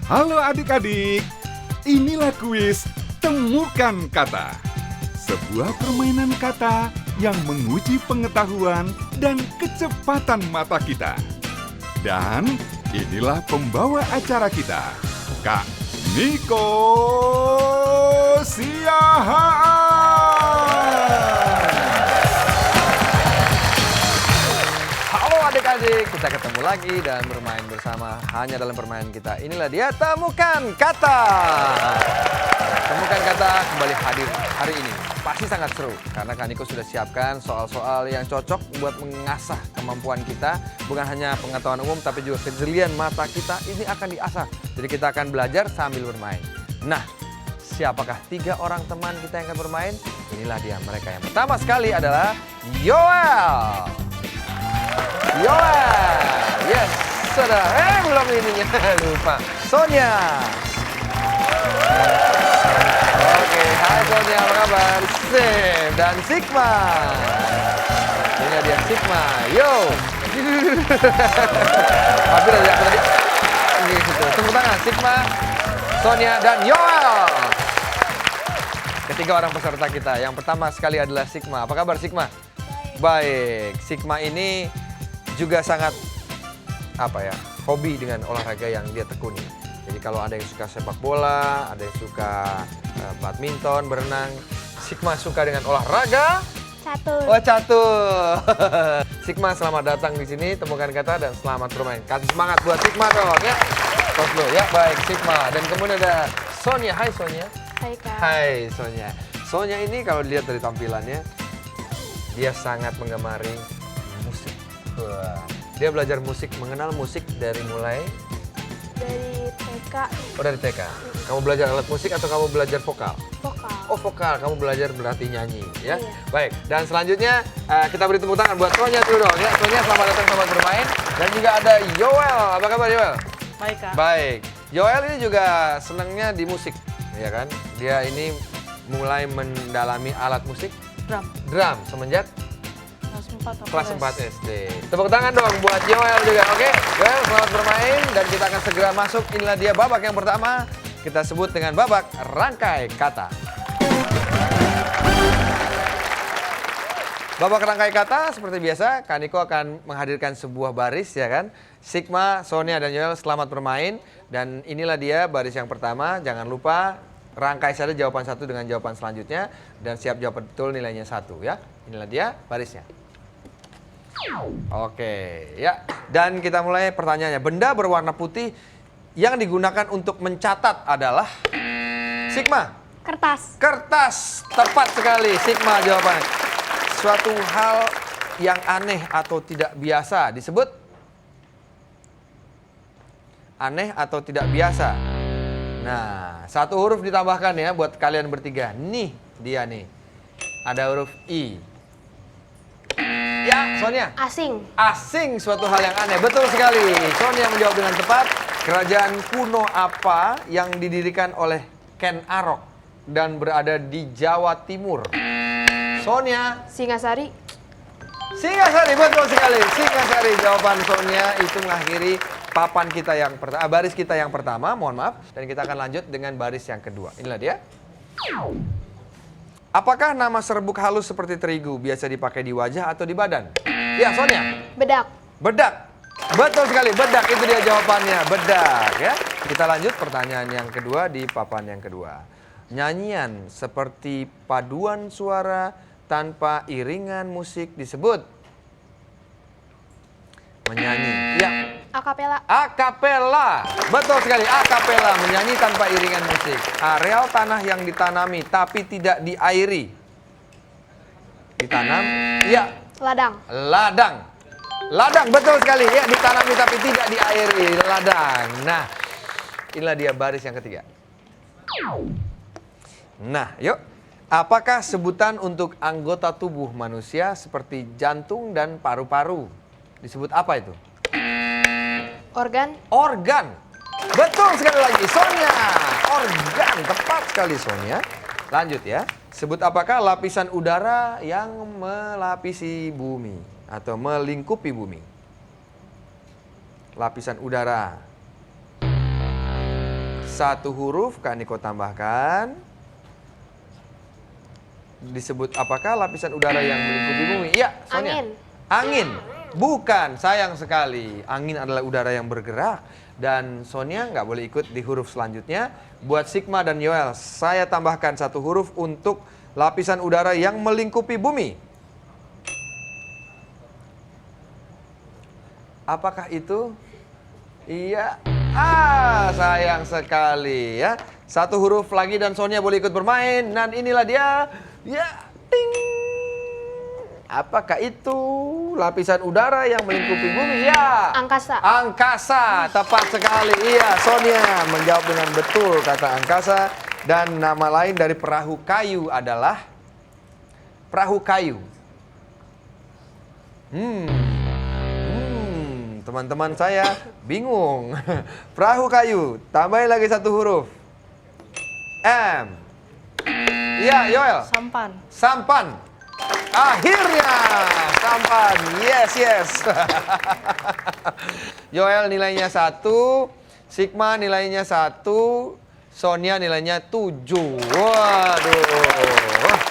Halo adik-adik, inilah kuis Temukan Kata. Sebuah permainan kata yang menguji pengetahuan dan kecepatan mata kita. Dan inilah pembawa acara kita, Kak Niko Siahaan. Halo adik-adik, kita ketemu lagi dan bermain bersama hanya dalam permainan kita. Inilah dia Temukan Kata. Temukan Kata kembali hadir hari ini. Pasti sangat seru karena Kak Niko sudah siapkan soal-soal yang cocok buat mengasah kemampuan kita. Bukan hanya pengetahuan umum tapi juga kejelian mata kita ini akan diasah. Jadi kita akan belajar sambil bermain. Nah, siapakah 3 orang teman kita yang akan bermain? Inilah dia mereka. Yang pertama sekali adalah Yoel. Yes, sudah. Belum ininya, lupa. Sonia. Oke, hai Sonia, apa kabar? Sip. Dan Sigma. Ini dia Sigma. Yo. Hampir aja aku tadi. Ini situ. Tepuk tangan Sigma, Sonia dan Yoel. Ketiga orang peserta kita. Yang pertama sekali adalah Sigma. Apa kabar Sigma? Baik. Sigma ini juga sangat hobi dengan olahraga yang dia tekuni. Jadi kalau ada yang suka sepak bola, ada yang suka badminton, berenang, Sigma suka dengan olahraga catur. Oh, catur. Sigma selamat datang di sini Temukan Kata dan selamat bermain. Kasih semangat buat Sigma dong ya. Tos lo ya, baik Sigma. Dan kemudian ada Sonia. Hai Sonia. Hai Kak. Hai Sonia. Sonia ini kalau dilihat dari tampilannya dia sangat menggemari musik. Wah. Dia belajar musik, mengenal musik dari mulai? Dari TK. Oh, dari TK. Kamu belajar alat musik atau kamu belajar vokal? Vokal. Oh, vokal. Kamu belajar berarti nyanyi, ya? Iya. Baik. Dan selanjutnya kita beri tepuk tangan buat Sonia dulu dong, ya. Sonia selamat datang, selamat bermain. Dan juga ada Yoel. Apa kabar Yoel? Baik Kak. Baik. Yoel ini juga senangnya di musik, ya kan? Dia ini mulai mendalami alat musik Drum. drum semenjak Kelas 4 kelas 4 SD. Tepuk tangan dong buat Yoel juga, oke? Yoel selamat bermain dan kita akan segera masuk. Inilah dia babak yang pertama. Kita sebut dengan babak rangkai kata. Babak rangkai kata seperti biasa, Kak Niko akan menghadirkan sebuah baris ya kan. Sigma, Sonia dan Yoel selamat bermain dan inilah dia baris yang pertama. Jangan lupa rangkai saja jawaban satu dengan jawaban selanjutnya dan siap jawab betul nilainya 1 ya. Inilah dia barisnya. Oke, ya. Dan kita mulai pertanyaannya. Benda berwarna putih yang digunakan untuk mencatat adalah Sigma. Kertas. Kertas. Tepat sekali Sigma jawabannya. Suatu hal yang aneh atau tidak biasa disebut aneh atau tidak biasa. Nah, 1 huruf ditambahkan ya buat kalian bertiga. Nih dia nih. Ada huruf I. Ya, Sonia. Asing. Asing, suatu hal yang aneh. Betul sekali. Sonia menjawab dengan tepat. Kerajaan kuno apa yang didirikan oleh Ken Arok dan berada di Jawa Timur? Sonia. Singasari. Singasari, betul sekali. Singasari, jawaban Sonia itu mengakhiri papan kita yang pertama, baris kita yang pertama, mohon maaf. Dan kita akan lanjut dengan baris yang kedua. Inilah dia. Apakah nama serbuk halus seperti terigu biasa dipakai di wajah atau di badan? Ya, Sonia. Bedak. Bedak. Betul sekali, bedak itu dia jawabannya, bedak ya. Kita lanjut pertanyaan yang kedua di papan yang kedua. Nyanyian seperti paduan suara tanpa iringan musik disebut menyanyi. Ya. Akapela. Akapela. Betul sekali, akapela, menyanyi tanpa iringan musik. Areal tanah yang ditanami tapi tidak diairi. Ditanam, ya. Ladang. Ladang. Ladang, betul sekali. Ya, ditanami tapi tidak diairi. Ladang. Nah, inilah dia baris yang ketiga. Nah, yuk. Apakah sebutan untuk anggota tubuh manusia seperti jantung dan paru-paru? Disebut apa itu? Organ. Organ. Betul sekali lagi, Sonia. Organ, tepat sekali Sonia. Lanjut ya. Sebut apakah lapisan udara yang melapisi bumi atau melingkupi bumi? Lapisan udara. Satu huruf Kak Niko tambahkan. Disebut apakah lapisan udara yang melingkupi bumi? Iya, Sonia. Angin. Angin. Bukan, sayang sekali. Angin adalah udara yang bergerak. Dan Sonia nggak boleh ikut di huruf selanjutnya. Buat Sigma dan Yoel, saya tambahkan satu huruf untuk lapisan udara yang melingkupi bumi. Apakah itu? Iya. Sayang sekali ya. Satu huruf lagi dan Sonia boleh ikut bermain. Dan inilah dia. Ya, ting. Apakah itu lapisan udara yang melingkupi bumi? Ya. Angkasa. Angkasa, tepat sekali. Iya, Sonia menjawab dengan betul kata angkasa. Dan nama lain dari perahu kayu adalah perahu kayu. Teman-teman saya bingung. Perahu kayu, tambahin lagi satu huruf. M. Iya, Yoel. Sampan. Sampan. Akhirnya sampan. Yes. Yoel nilainya 1, Sigma nilainya 1, Sonia nilainya 7. Waduh.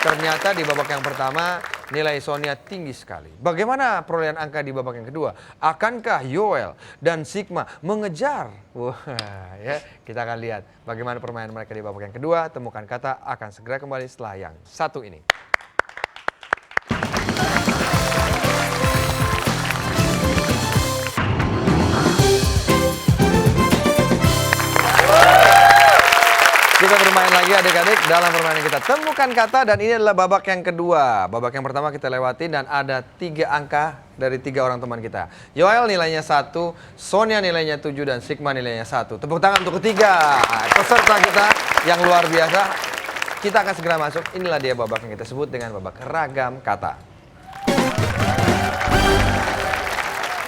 Ternyata di babak yang pertama nilai Sonia tinggi sekali. Bagaimana perolehan angka di babak yang kedua? Akankah Yoel dan Sigma mengejar? Wah, ya, kita akan lihat bagaimana permainan mereka di babak yang kedua. Temukan kata akan segera kembali setelah yang satu ini. Kita bermain lagi adik-adik dalam permainan kita temukan kata dan ini adalah babak yang kedua. Babak yang pertama kita lewati dan ada 3 angka dari 3 orang teman kita. Yoel nilainya 1, Sonia nilainya 7 dan Sigma nilainya 1. Tepuk tangan untuk ketiga peserta kita yang luar biasa. Kita akan segera masuk. Inilah dia babak yang kita sebut dengan babak ragam kata.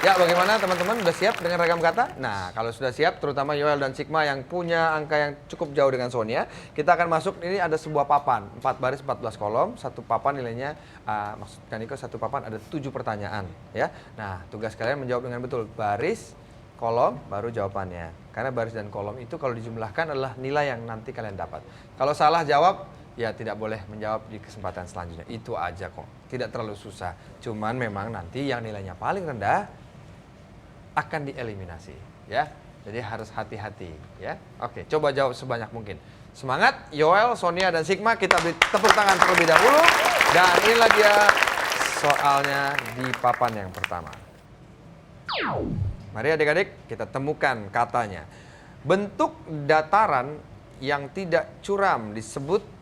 Ya, bagaimana teman-teman? Sudah siap dengan ragam kata? Nah, kalau sudah siap, terutama Yoel dan Sigma yang punya angka yang cukup jauh dengan Sonia, kita akan masuk. Ini ada sebuah papan, 4 baris 14 kolom, satu papan nilainya, maksud Kaniko satu papan ada 7 pertanyaan. Ya, nah tugas kalian menjawab dengan betul, baris, kolom, baru jawabannya. Karena baris dan kolom itu kalau dijumlahkan adalah nilai yang nanti kalian dapat. Kalau salah jawab, ya tidak boleh menjawab di kesempatan selanjutnya. Itu aja kok, tidak terlalu susah. Cuman memang nanti yang nilainya paling rendah akan dieliminasi, ya. Jadi harus hati-hati, ya. Oke, coba jawab sebanyak mungkin. Semangat, Yoel, Sonia, dan Sigma. Kita beri tepuk tangan terlebih dahulu. Dan inilah dia soalnya di papan yang pertama. Mari adik-adik, kita temukan katanya. Bentuk dataran yang tidak curam disebut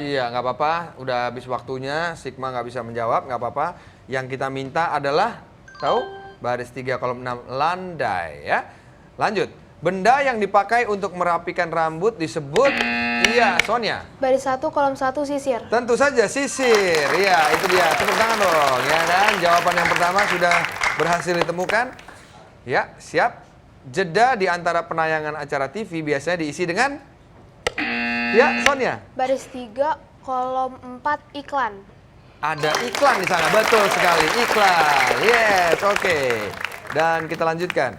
iya, nggak apa-apa. Udah habis waktunya, Sigma nggak bisa menjawab, nggak apa-apa. Yang kita minta adalah, tahu? Baris 3 kolom 6, landai, ya. Lanjut. Benda yang dipakai untuk merapikan rambut disebut, iya, Sonia. Baris 1, kolom 1, sisir. Tentu saja, sisir. Iya, itu dia. Tepuk tangan dong. Ya, dan jawaban yang pertama sudah berhasil ditemukan. Ya, siap. Jeda di antara penayangan acara TV biasanya diisi dengan ya, Sonia. Baris 3, kolom 4, iklan. Ada iklan di sana, betul sekali, iklan. Yes, oke. Dan kita lanjutkan.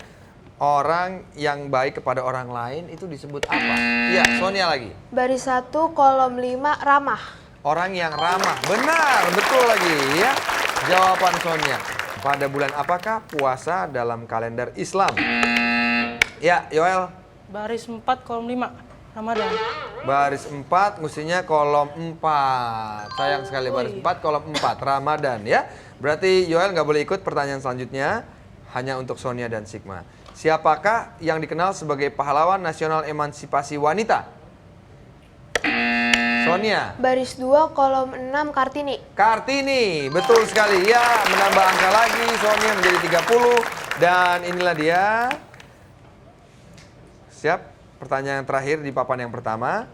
Orang yang baik kepada orang lain itu disebut apa? Ya, Sonia lagi. Baris 1, kolom 5, ramah. Orang yang ramah, benar, betul lagi ya. Jawaban Sonia. Pada bulan apakah puasa dalam kalender Islam? Ya, Yoel. Baris 4, kolom 5. Ramadan. Baris 4, mestinya kolom 4. Sayang sekali, baris 4, kolom 4. Ramadan, ya. Berarti Yoel nggak boleh ikut pertanyaan selanjutnya. Hanya untuk Sonia dan Sigma. Siapakah yang dikenal sebagai pahlawan nasional emansipasi wanita? Sonia. Baris 2, kolom 6, Kartini. Kartini, betul sekali. Ya, menambah angka lagi. Sonia menjadi 30. Dan inilah dia. Siap? Pertanyaan terakhir di papan yang pertama.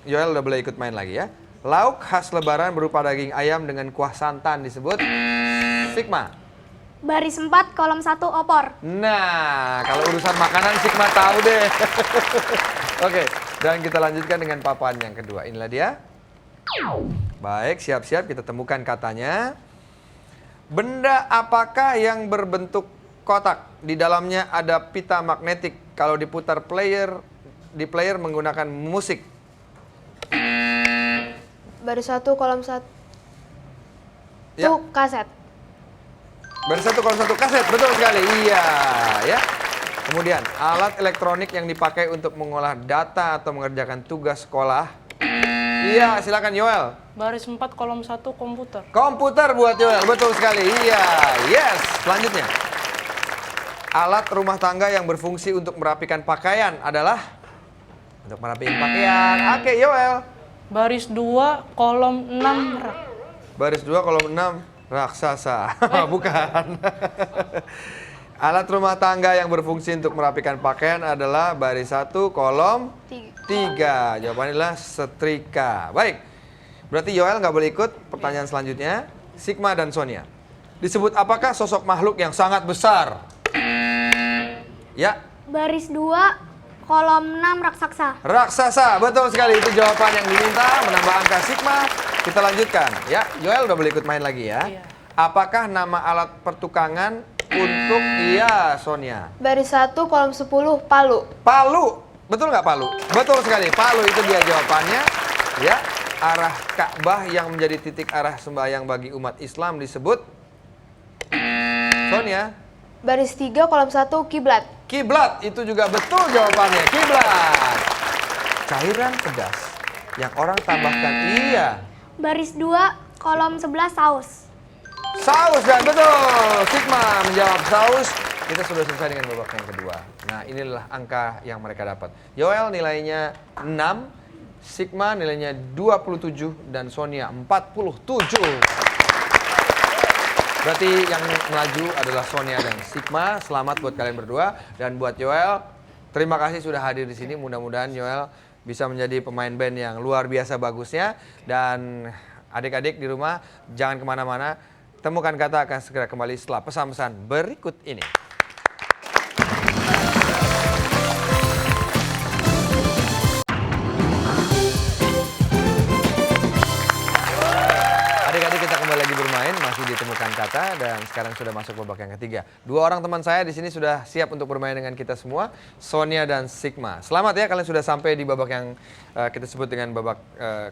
Yoel udah boleh ikut main lagi ya. Lauk khas lebaran berupa daging ayam dengan kuah santan disebut Sigma. Baris 4, kolom 1, opor. Nah, kalau urusan makanan Sigma tahu deh. Oke, dan kita lanjutkan dengan papan yang kedua. Inilah dia. Baik, siap-siap kita temukan katanya. Benda apakah yang berbentuk kotak. Di dalamnya ada pita magnetik. Kalau diputar di player menggunakan musik. Baris 1 kolom 1 Ya. kaset. Baris 1 kolom 1 kaset, betul sekali. Iya, ya. Kemudian alat elektronik yang dipakai untuk mengolah data atau mengerjakan tugas sekolah. Iya, silakan Yoel. Baris 4 kolom 1 komputer. Komputer buat Yoel, betul sekali. Iya, yes. Selanjutnya. Alat rumah tangga yang berfungsi untuk merapikan pakaian adalah untuk merapikan pakaian. Oke, Yoel. Baris 2 kolom 6 rak. Baris 2 kolom 6 raksasa. Bukan. Alat rumah tangga yang berfungsi untuk merapikan pakaian adalah baris 1 kolom 3. Jawabannya adalah setrika. Baik. Berarti Yoel nggak boleh ikut. Pertanyaan selanjutnya. Sigma dan Sonia. Disebut apakah sosok makhluk yang sangat besar? Ya. Baris 2 kolom 6 raksasa. Raksasa. Betul sekali. Itu jawaban yang diminta. Menambah angka Sigma. Kita lanjutkan. Ya. Yoel udah boleh ikut main lagi ya. Iya. Apakah nama alat pertukangan untuk Sonia? Baris 1 kolom 10 palu. Palu. Betul nggak palu? Betul sekali. Palu itu dia jawabannya. Ya. Arah Ka'bah yang menjadi titik arah sembahyang bagi umat Islam disebut Sonia. Baris 3 kolom 1 kiblat. Kiblat. Itu juga betul jawabannya. Kiblat. Cairan pedas yang orang tambahkan. Iya. Baris 2 kolom 11 saus. Saus dan betul. Sigma menjawab saus. Kita sudah selesai dengan babak yang kedua. Nah, inilah angka yang mereka dapat. Yoel nilainya 6, Sigma nilainya 27 dan Sonia 47. Berarti yang melaju adalah Sonia dan Sigma. Selamat buat kalian berdua dan buat Yoel. Terima kasih sudah hadir di sini. Mudah-mudahan Yoel bisa menjadi pemain band yang luar biasa bagusnya. Dan adik-adik di rumah jangan kemana-mana. Temukan Kata akan segera kembali setelah pesan-pesan berikut ini. Adik-adik kita kembali lagi bermain, masih ditemukan Kata dan sekarang sudah masuk babak yang ketiga. Dua orang teman saya di sini sudah siap untuk bermain dengan kita semua, Sonia dan Sigma. Selamat ya kalian sudah sampai di babak yang kita sebut dengan babak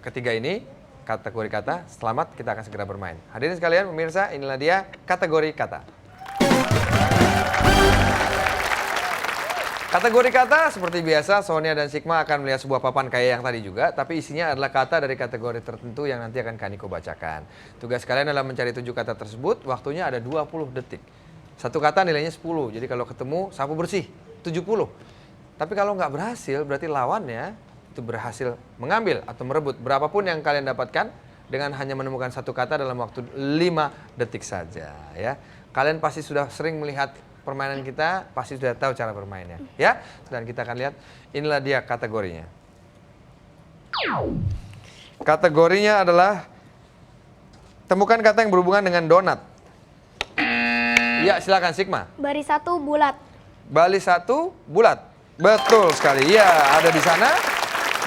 ketiga ini. Kategori kata, selamat, kita akan segera bermain. Hadirin sekalian, pemirsa, inilah dia kategori kata. Kategori kata, seperti biasa, Sonia dan Sigma akan melihat sebuah papan kayak yang tadi juga, tapi isinya adalah kata dari kategori tertentu yang nanti akan Kaniko bacakan. Tugas kalian adalah mencari 7 kata tersebut, waktunya ada 20 detik. Satu kata nilainya 10, jadi kalau ketemu, sapu bersih, 70. Tapi kalau nggak berhasil, berarti lawannya itu berhasil mengambil atau merebut berapapun yang kalian dapatkan dengan hanya menemukan satu kata dalam waktu 5 detik saja ya. Kalian pasti sudah sering melihat permainan kita, pasti sudah tahu cara bermainnya ya. Dan kita akan lihat inilah dia kategorinya. Kategorinya adalah temukan kata yang berhubungan dengan donat. Ya, silakan Sigma. Baris 1 bulat. Baris 1 bulat. Betul sekali. Ya, ada di sana.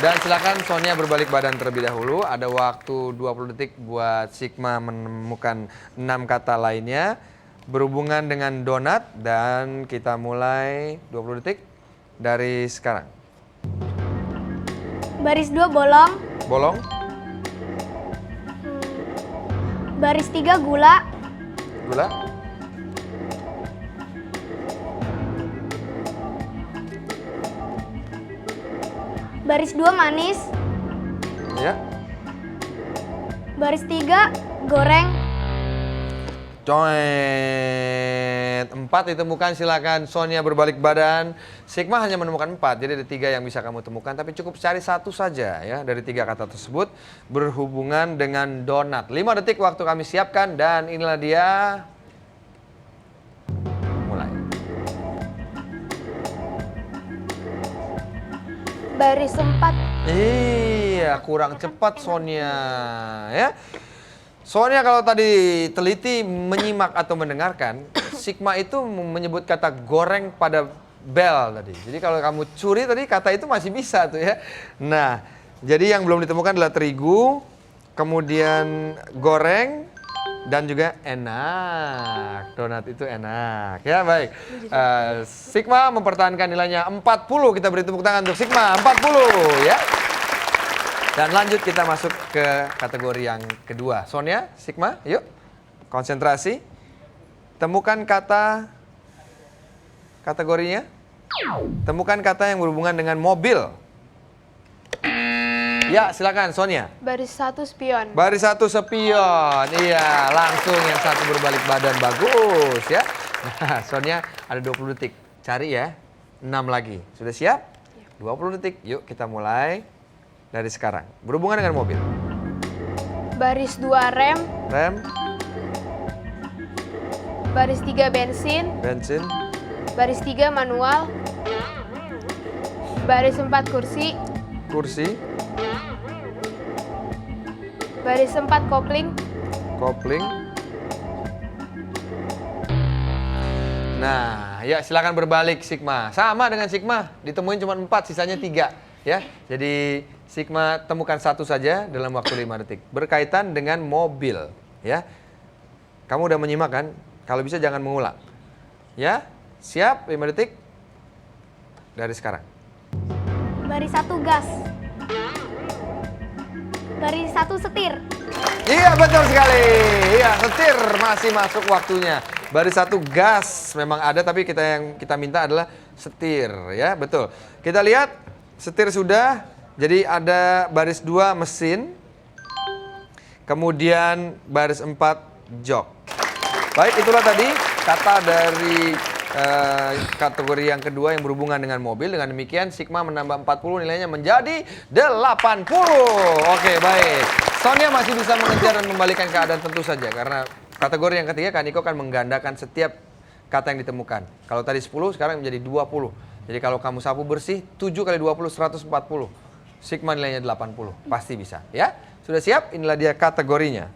Dan silakan Sonia berbalik badan terlebih dahulu. Ada waktu 20 detik buat Sigma menemukan 6 kata lainnya berhubungan dengan donat dan kita mulai 20 detik dari sekarang. Baris 2 bolong. Bolong. Baris 3 gula. Gula. Baris 2 manis. Ya. Baris 3 goreng. Coet. 4 ditemukan, silakan Sonia berbalik badan. Sigma hanya menemukan 4, jadi ada 3 yang bisa kamu temukan. Tapi cukup cari 1 saja ya dari 3 kata tersebut berhubungan dengan donat. 5 detik waktu kami siapkan dan inilah dia. Mulai. Baris 4. Iya, kurang cepat Sonia ya. Soalnya kalau tadi teliti menyimak atau mendengarkan, Sigma itu menyebut kata goreng pada bel tadi. Jadi kalau kamu curi tadi kata itu masih bisa tuh ya. Nah, jadi yang belum ditemukan adalah terigu, kemudian goreng, dan juga enak. Donat itu enak. Ya, baik. Sigma mempertahankan nilainya 40. Kita beri tepuk tangan untuk Sigma, 40 ya. Dan lanjut kita masuk ke kategori yang kedua. Sonia, Sigma, yuk. Konsentrasi. Temukan kata kategorinya. Temukan kata yang berhubungan dengan mobil. Ya, silakan Sonia. Baris 1 spion. Baris 1 spion. Iya, langsung yang satu berbalik badan. Bagus ya. Nah, Sonia ada 20 detik. Cari ya. 6 lagi. Sudah siap? 20 detik. Yuk kita mulai dari sekarang. Berhubungan dengan mobil. Baris 2 rem. Rem, Baris 3 bensin. bensin, Baris 3 manual. Baris 4 kursi. kursi, Baris 4 kopling. kopling. Nah, ya silakan berbalik Sigma. Sama dengan Sigma, ditemuin cuma 4, sisanya 3 ya. Jadi Sigma temukan satu saja dalam waktu 5 detik. Berkaitan dengan mobil ya. Kamu udah menyimak kan? Kalau bisa jangan mengulang. Ya, siap 5 detik dari sekarang. Baris 1 gas. Baris 1 setir. Iya betul sekali. Iya setir masih masuk waktunya. Baris 1 gas memang ada tapi yang kita minta adalah setir ya betul. Kita lihat setir sudah. Jadi ada baris 2 mesin. Kemudian baris 4 jok. Baik itulah tadi kata dari kategori yang kedua yang berhubungan dengan mobil. Dengan demikian Sigma menambah 40 nilainya menjadi 80. Oke baik. Sonia masih bisa mengejar dan membalikan keadaan tentu saja. Karena kategori yang ketiga Kak Niko akan menggandakan setiap kata yang ditemukan. Kalau tadi 10 sekarang menjadi 20. Jadi kalau kamu sapu bersih 7 kali 20 140. Sigma nilainya 80. Pasti bisa ya. Sudah siap? Inilah dia kategorinya.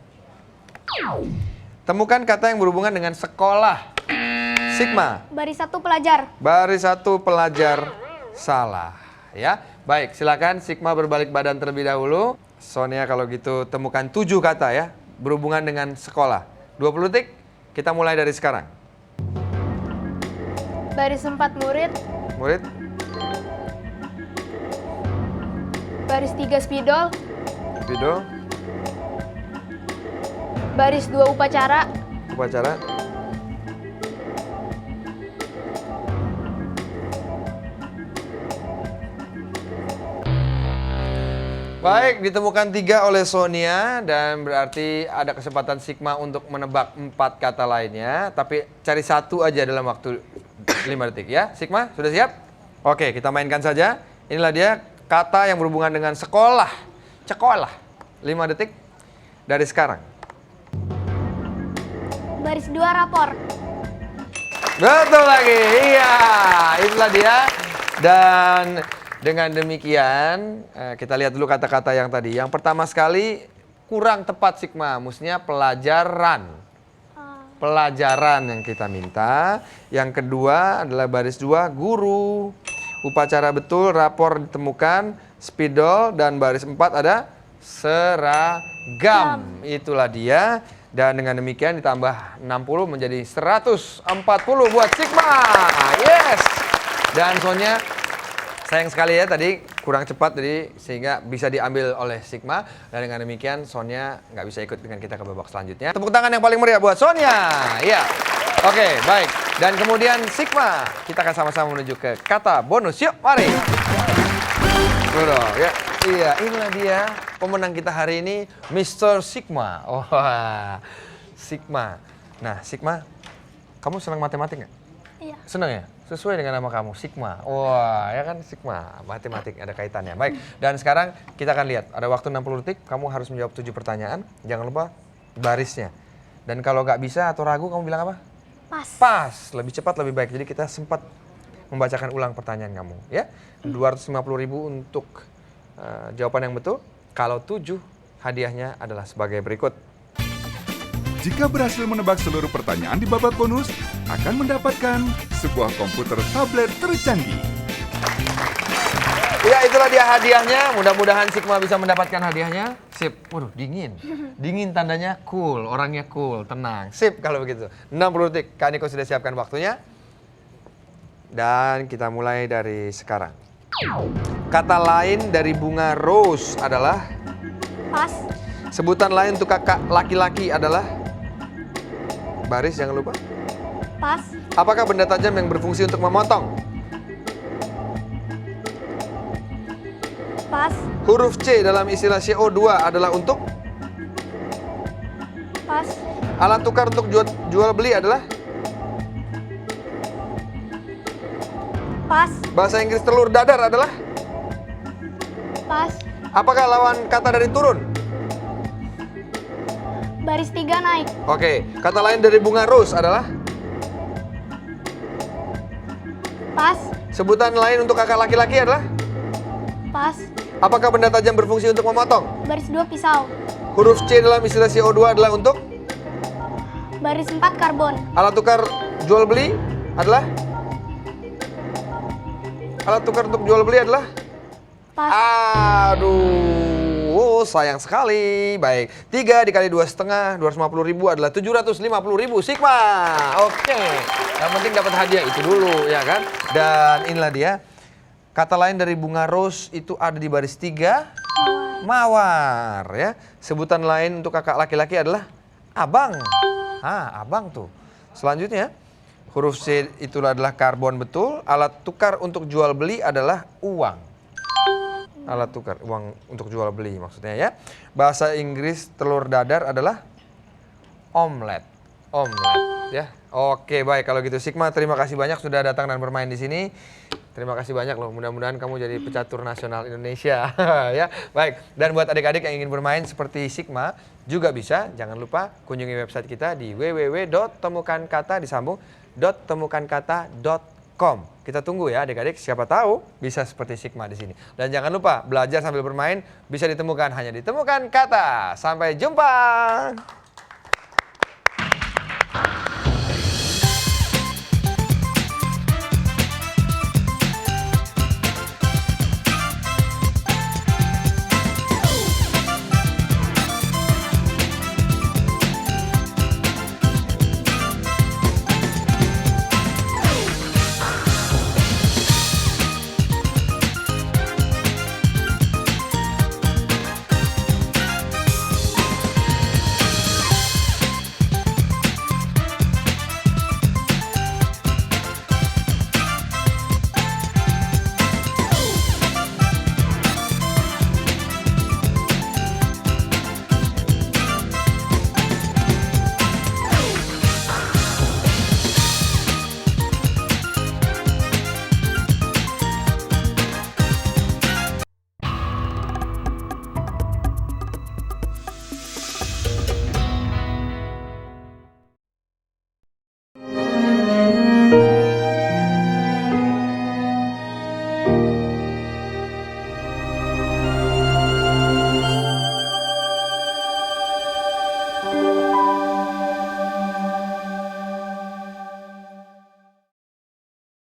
Temukan kata yang berhubungan dengan sekolah. Sigma. Baris 1 pelajar. Baris 1 pelajar salah. Ya, baik. Silakan Sigma berbalik badan terlebih dahulu. Sonia kalau gitu temukan 7 kata ya berhubungan dengan sekolah. 20 detik. Kita mulai dari sekarang. Baris 4 murid. Murid. Baris 3 spidol. Video. Baris 2 upacara. Upacara. Baik, ditemukan 3 oleh Sonia dan berarti ada kesempatan Sigma untuk menebak 4 kata lainnya. Tapi cari 1 aja dalam waktu 5 detik ya. Sigma, sudah siap? Oke, kita mainkan saja. Inilah dia kata yang berhubungan dengan sekolah. Sekolah. 5 detik dari sekarang. Baris 2 rapor. Betul lagi, iya. Itulah dia. Dan dengan demikian, kita lihat dulu kata-kata yang tadi. Yang pertama sekali, kurang tepat Sigma. Maksudnya pelajaran. Pelajaran yang kita minta. Yang kedua adalah baris 2, guru. Upacara betul, rapor ditemukan, spidol. Dan baris 4 ada seragam. Itulah dia. Dan dengan demikian ditambah 60 menjadi 140 buat Sigma. Yes. Dan Sonia sayang sekali ya tadi kurang cepat jadi sehingga bisa diambil oleh Sigma. Dan dengan demikian Sonia nggak bisa ikut dengan kita ke babak selanjutnya. Tepuk tangan yang paling meriah buat Sonia. Ya. Oke, baik. Dan kemudian Sigma, kita akan sama-sama menuju ke kata bonus. Yuk, mari. Bro, ya. Iya, inilah dia pemenang kita hari ini, Mr. Sigma. Wah, Sigma. Nah, Sigma, kamu senang matematik nggak? Iya. Senang ya? Sesuai dengan nama kamu, Sigma. Wah, ya kan Sigma, matematik ada kaitannya. Baik, dan sekarang kita akan lihat, ada waktu 60 detik, kamu harus menjawab 7 pertanyaan. Jangan lupa barisnya. Dan kalau nggak bisa atau ragu, kamu bilang apa? Pas. Pas, lebih cepat lebih baik. Jadi kita sempat membacakan ulang pertanyaan kamu. Ya, 250.000 untuk jawaban yang betul. Kalau 7, hadiahnya adalah sebagai berikut. Jika berhasil menebak seluruh pertanyaan di babak bonus, akan mendapatkan sebuah komputer tablet tercanggih. Ya, itulah dia hadiahnya. Mudah-mudahan Sigma bisa mendapatkan hadiahnya. Sip. Waduh, dingin. Dingin tandanya cool, orangnya cool, tenang. Sip kalau begitu. 60 detik. Kak Niko sudah siapkan waktunya. Dan kita mulai dari sekarang. Kata lain dari bunga rose adalah? Pas. Sebutan lain untuk kakak laki-laki adalah? Baris, jangan lupa. Pas. Apakah benda tajam yang berfungsi untuk memotong? Pas. Huruf C dalam istilah CO2 adalah untuk? Pas. Alat tukar untuk jual beli adalah? Pas. Bahasa Inggris telur dadar adalah? Pas. Apakah lawan kata dari turun? Baris 3 naik. Oke, kata lain dari bunga rose adalah? Pas. Sebutan lain untuk kakak laki-laki adalah? Pas. Apakah benda tajam berfungsi untuk memotong? Baris 2 pisau. Huruf C dalam istilah CO2 adalah untuk? Baris 4 karbon. Alat tukar jual beli adalah? Alat tukar untuk jual beli adalah? Pas. Aduh, sayang sekali. Baik, 3 dikali 2,5, 250.000 adalah 750.000 Sigma. Oke, yang penting dapat hadiah itu dulu, ya kan? Dan inilah dia. Kata lain dari bunga rose itu ada di baris 3. Mawar, ya. Sebutan lain untuk kakak laki-laki adalah abang. Abang tuh. Selanjutnya, huruf C itu adalah karbon, betul. Alat tukar untuk jual beli adalah uang. Alat tukar, uang untuk jual beli maksudnya ya. Bahasa Inggris telur dadar adalah omelet. Omelet ya. Oke, baik kalau gitu Sigma, terima kasih banyak sudah datang dan bermain di sini. Terima kasih banyak loh. Mudah-mudahan kamu jadi pecatur nasional Indonesia ya. Baik, dan buat adik-adik yang ingin bermain seperti Sigma juga bisa. Jangan lupa kunjungi website kita di www.temukankata.com. Kita tunggu ya adik-adik, siapa tahu bisa seperti Sigma di sini. Dan jangan lupa belajar sambil bermain bisa ditemukan hanya di Temukan Kata. Sampai jumpa.